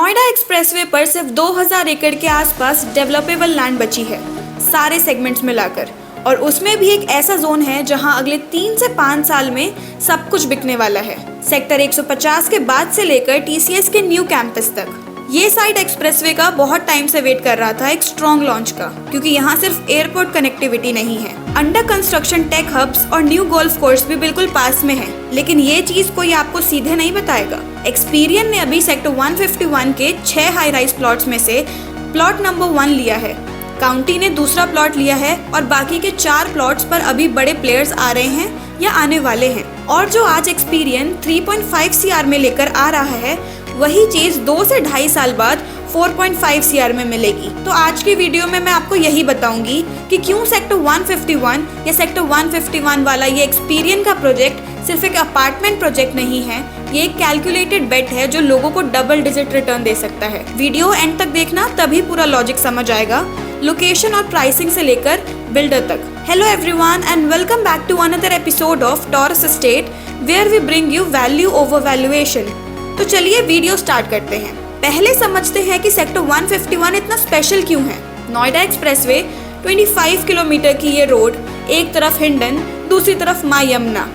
Noida expressway पर सिर्फ 2000 एकड़ के आसपास डेवलपेबल लैंड बची है, सारे सेगमेंट्स मिलाकर। और उसमें भी एक ऐसा जोन है जहां अगले 3 से 5 साल में सब कुछ बिकने वाला है। सेक्टर 150 के बाद से लेकर टीसीएस के न्यू कैंपस तक। ये साइड एक्सप्रेसवे का बहुत टाइम से वेट कर रहा था एक स्ट्रॉन्ग लॉन्च का, क्योंकि यहाँ सिर्फ एयरपोर्ट कनेक्टिविटी नहीं है, अंडर कंस्ट्रक्शन टेक हब्स और न्यू गोल्फ कोर्स भी बिल्कुल पास में है। लेकिन ये चीज कोई आपको सीधे नहीं बताएगा। एक्सपीरियन ने अभी सेक्टर 151 के 6 हाई राइज प्लॉट्स में से प्लॉट नंबर 1 लिया है, काउंटी ने दूसरा प्लॉट लिया है और बाकी के 4 प्लॉट्स पर अभी बड़े प्लेयर्स आ रहे हैं या आने वाले हैं। और जो आज एक्सपीरियन 3.5 CR में लेकर आ रहा है, वही चीज 2 से 2.5 साल बाद 4.5 CR में मिलेगी। तो आज की वीडियो में मैं आपको यही बताऊंगी कि क्यों सेक्टर 151 या सेक्टर 151 वाला ये एक्सपीरियन का प्रोजेक्ट सिर्फ एक अपार्टमेंट प्रोजेक्ट नहीं है, ये एक कैलकुलेटेड बेट है जो लोगों को डबल डिजिट रिटर्न दे सकता है। वीडियो एंड तक देखना, तभी पूरा लॉजिक समझ आएगा, लोकेशन और प्राइसिंग से लेकर बिल्डर तक। Hello everyone and welcome back to another episode of Taurus Estate, where we bring you value over valuation. तो चलिए वीडियो स्टार्ट करते हैं। पहले समझते हैं कि सेक्टर 151 इतना स्पेशल क्यों है। नोएडा एक्सप्रेसवे 25 किलोमीटर की ये रोड, एक तरफ हिंडन, दूसरी तरफ मां यमुना।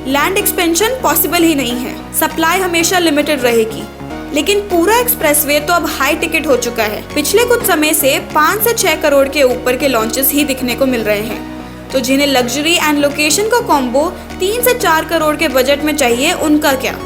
लैंड एक्सपेंशन पॉसिबल ही नहीं है, सप्लाई हमेशा लिमिटेड रहेगी। लेकिन पूरा एक्सप्रेसवे तो अब हाई टिकट हो चुका है। पिछले कुछ समय से 5 से 6 करोड़ के ऊपर के लॉन्चेस ही दिखने को मिल रहे हैं। तो जिन्हें लग्जरी एंड लोकेशन का कॉम्बो 3 से 4 करोड़ के बजट में चाहिए, उनका क्या?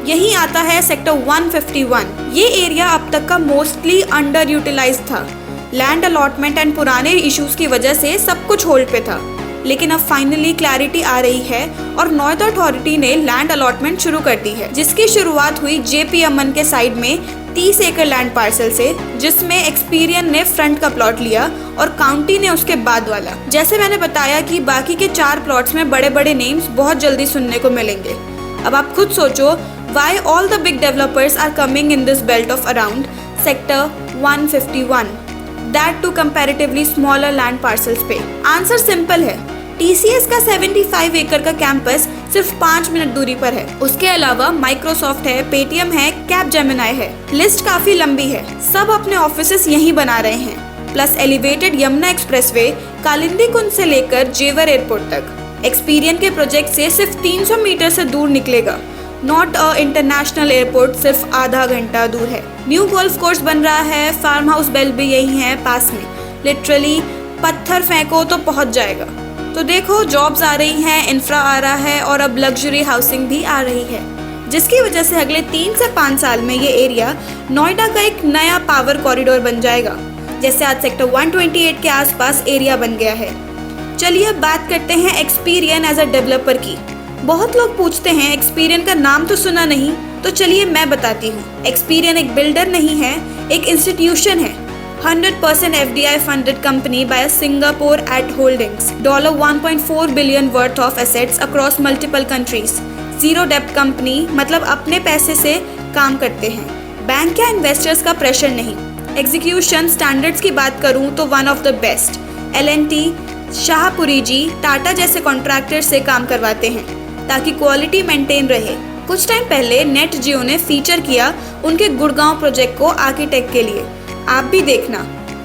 यही आता है सेक्टर 151। ये एरिया अब तक का मोस्टली अंडर यूटिलाइज था। लैंड अलॉटमेंट एंड पुराने इश्यूज की वजह से सब कुछ होल्ड पे था। लेकिन अब फाइनली क्लैरिटी आ रही है और नोएडा अथॉरिटी ने लैंड अलॉटमेंट शुरू कर दी है, जिसकी शुरुआत हुई जेपी अमन के साइड में 30 एकड़ लैंड पार्सल से, जिसमें एक्सपीरियन ने फ्रंट का प्लॉट लिया और काउंटी ने उसके बाद वाला। जैसे मैंने बताया कि बाकी के 4 प्लॉट्स में बड़े बड़े नेम्स बहुत जल्दी सुनने को मिलेंगे। अब आप खुद सोचो, why all the big developers are coming in this belt of around sector 151, that too comparatively smaller land parcels पे? आंसर सिंपल है, TCS का 75 एकड़ का कैंपस सिर्फ 5 मिनट दूरी पर है। उसके अलावा माइक्रोसॉफ्ट है, पेटीएम है, कैपजेमिनाई है, लिस्ट काफी लंबी है। सब अपने ऑफिसेस यहीं बना रहे हैं। Plus elevated Yamuna expressway Kalindi Kunj से लेकर जेवर एयरपोर्ट तक एक्सपीरियन के प्रोजेक्ट से सिर्फ 300 मीटर से दूर निकलेगा। नॉट अ इंटरनेशनल एयरपोर्ट सिर्फ आधा घंटा दूर है। न्यू गोल्फ कोर्स बन रहा है, फार्म हाउस बेल भी यही है पास में। लिटरली पत्थर फेंको तो पहुंच जाएगा। तो देखो, जॉब्स आ रही हैं, इंफ्रा आ रहा है और अब लग्जरी हाउसिंग भी आ रही है, जिसकी वजह से अगले 3 से 5 साल में ये एरिया नोएडा का एक नया पावर कॉरिडोर बन जाएगा, जैसे आज सेक्टर 128 के आसपास एरिया बन गया है। चलिए अब बात करते हैं एक्सपीरियन एज अ डेवलपर की। बहुत लोग पूछते हैं एक्सपीरियन का नाम तो सुना नहीं, तो चलिए मैं बताती हूँ। एक्सपीरियन एक बिल्डर नहीं है, एक इंस्टीट्यूशन है। 100% FDI funded company by a Singapore at Holdings, $1.4 billion worth of assets across multiple countries. Zero debt company, मतलब अपने पैसे से काम करते हैं, बैंक या इन्वेस्टर्स का प्रेशर नहीं। एग्जीक्यूशन स्टैंडर्ड्स की बात करूँ तो one of the best. L&T, Shapoorji, Tata जैसे कॉन्ट्रैक्टर से काम करवाते हैं ताकि क्वालिटी मेंटेन रहे। कुछ टाइम पहले नेट जियो ने फीचर किया उनके गुड़गांव प्रोजेक्ट को आर्किटेक्ट के लिए, आप भी देखना।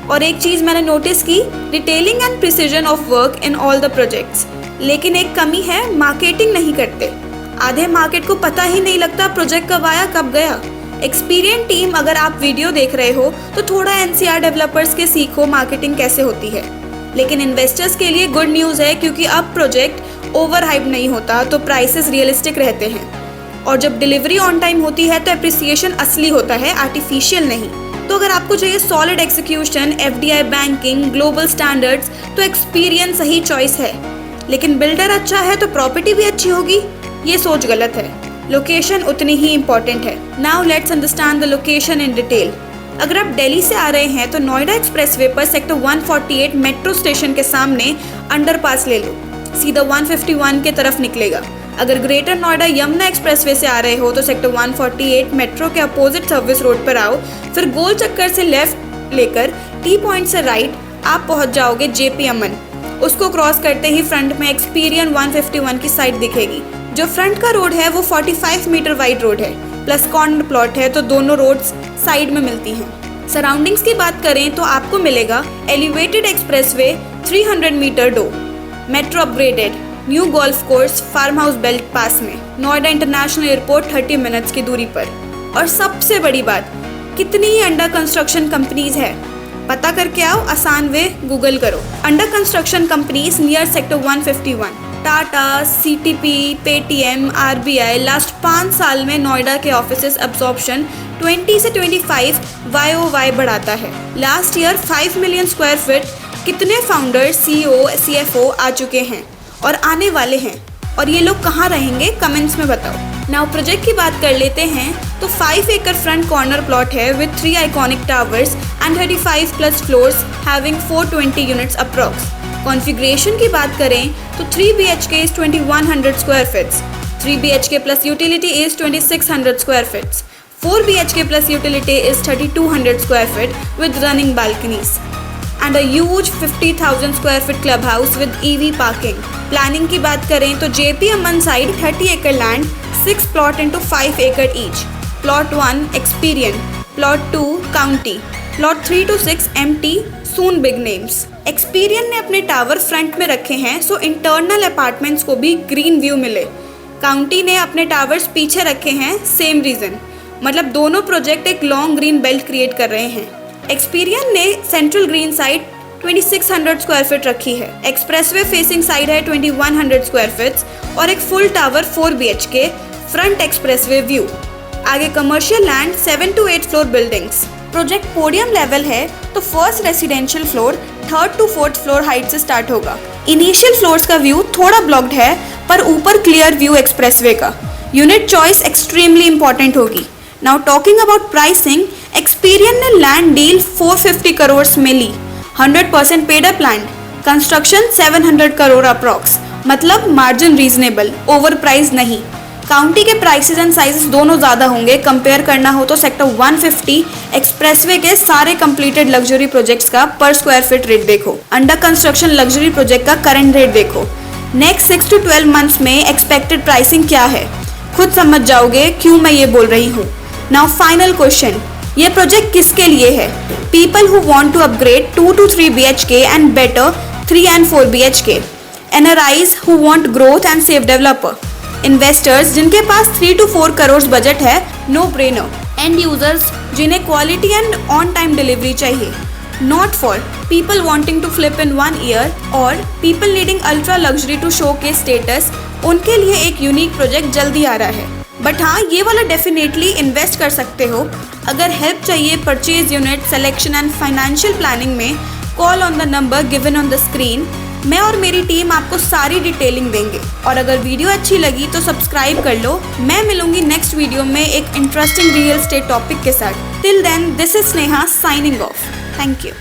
और एक चीज मैंने नोटिस की, detailing and precision of work in all the projects. लेकिन एक कमी है, मार्केटिंग नहीं करते। आधे मार्केट को पता ही नहीं लगता प्रोजेक्ट कब आया कब गया। एक्सपीरियन टीम, अगर आप वीडियो देख रहे हो तो थोड़ा NCR डेवलपर्स के सीखो मार्केटिंग कैसे होती है। लेकिन इन्वेस्टर्स के लिए गुड न्यूज़ है, क्योंकि अब प्रोजेक्ट ओवर हाइप नहीं होता, तो प्राइसेस रियलिस्टिक रहते हैं। और जब डिलीवरी ऑन टाइम होती है तो एप्रिसिएशन असली होता है, आर्टिफिशियल नहीं। तो अगर आपको चाहिए solid execution, FDI banking, global standards, तो एक्सपीरियन सही चॉइस है। लेकिन बिल्डर अच्छा है तो प्रॉपर्टी भी अच्छी होगी, ये सोच गलत है। लोकेशन उतनी ही इम्पोर्टेंट है। Now let's understand the location in detail. अगर आप दिल्ली से आ रहे हैं तो नोएडा एक्सप्रेसवे पर सेक्टर 148 मेट्रो स्टेशन के सामने अंडरपास ले लो, सीधा 151 के तरफ निकलेगा। अगर ग्रेटर नोएडा यमुना एक्सप्रेसवे से आ रहे हो तो सेक्टर 148 मेट्रो के अपोजिट सर्विस रोड पर आओ, फिर गोल चक्कर से लेफ्ट लेकर टी पॉइंट से राइट आप पहुंच जाओगे जेपी अमन। उसको क्रॉस करते ही फ्रंट में एक्सपीरियन 151 की साइड दिखेगी। जो फ्रंट का रोड है वो 45 मीटर वाइड रोड है, प्लस कॉर्नर प्लॉट है, तो दोनों रोड्स साइड में मिलती हैं। सराउंडिंग्स की बात करें तो आपको मिलेगा एलिवेटेड एक्सप्रेसवे 300 मीटर डो, metro upgraded, new golf course farm house belt पास में, नोएडा इंटरनेशनल एयरपोर्ट 30 मिनट्स की दूरी पर। और सबसे बड़ी बात, कितनी ही अंडर कंस्ट्रक्शन कंपनीज है, पता करके आओ, आसान वे गूगल करो। Under construction companies near sector 151, Tata, CTP, Paytm, RBI last 5 साल में नोएडा के ऑफिसेस अब्जॉर्प्शन 20 से 25 YOY बढ़ाता है। Last year 5 million square feet कितने फाउंडर, CEO, CFO आ चुके हैं और आने वाले हैं, और ये लोग कहाँ रहेंगे कमेंट्स में बताओ। नाउ प्रोजेक्ट की बात कर लेते हैं तो 5 एकड़ फ्रंट कॉर्नर प्लॉट है with 3 iconic towers and 35 plus floors having 420 units approx. Configuration की बात करें तो 3 BHK is 2100 square feet, 3 BHK plus utility is 2600 square feet, 4 BHK plus utility is 3200 square feet with running balconies, and a huge 50,000 square feet clubhouse with EV parking. Planning की बात करें तो JP अमन side 30 एकड़ land, 6 plot into 5 एकड़ each, plot 1 Experian, plot 2 county, plot 3 to 6 empty, soon big names. Experian ने अपने tower front में रखे हैं सो इंटरनल अपार्टमेंट्स को भी ग्रीन व्यू मिले। काउंटी ने अपने टावर्स पीछे रखे हैं, सेम रीजन, मतलब दोनों प्रोजेक्ट एक लॉन्ग ग्रीन बेल्ट क्रिएट कर रहे हैं। एक्सपीरियन ने central green side 2600 square feet रखी है, एक्सप्रेसवे फेसिंग साइड है 2100 स्क्वायर फीट्स और एक full tower 4 BHK front expressway view. आगे commercial land 7 to 8 floor buildings. Project podium level है तो first residential floor 3rd to 4th floor height से start होगा। इनिशियल फ्लोर्स का व्यू थोड़ा ब्लॉक्ड है पर ऊपर क्लियर व्यू एक्सप्रेसवे का। यूनिट चॉइस एक्सट्रीमली इंपॉर्टेंट होगी। Now talking about pricing, Experion ने लैंड डील 450 करोड़ में ली, 100% paid up land, construction 700 crore approx, मतलब मार्जिन रीजनेबल, ओवर प्राइस नहीं। काउंटी के प्राइसेस एंड साइजेस दोनों ज़्यादा होंगे, कंपेयर करना हो तो सेक्टर 150 एक्सप्रेसवे के सारे कंप्लीटेड लग्जरी प्रोजेक्ट्स का पर स्क्वायर फीट रेट देखो, अंडर कंस्ट्रक्शन लग्जरी प्रोजेक्ट का करंट रेट देखो। नेक्स्ट 6 to 12 मंथ्स में एक्सपेक्टेड प्राइसिंग क्या है, खुद समझ जाओगे क्यों मैं ये बोल रही हूँ। नाउ फाइनल क्वेश्चन, ये प्रोजेक्ट किसके लिए है? People who want to upgrade 2 to 3 BHK and better 3 and 4 BHK, NRIs who want growth and safe developer, investors जिनके पास 3 to 4 करोड़ बजट है, नो ब्रेनर, एंड यूजर्स जिन्हें quality and on time delivery चाहिए, not for people wanting to flip in 1 year और people needing ultra luxury to show के status. उनके लिए एक यूनिक प्रोजेक्ट जल्दी आ रहा है। बट हाँ, ये वाला डेफिनेटली इन्वेस्ट कर सकते हो। अगर हेल्प चाहिए purchase unit selection and financial planning में, call on the number given on the screen. मैं और मेरी टीम आपको सारी डिटेलिंग देंगे। और अगर वीडियो अच्छी लगी तो सब्सक्राइब कर लो। मैं मिलूंगी नेक्स्ट वीडियो में एक इंटरेस्टिंग रियल एस्टेट टॉपिक के साथ। Till then, this is Sneha signing off. Thank you.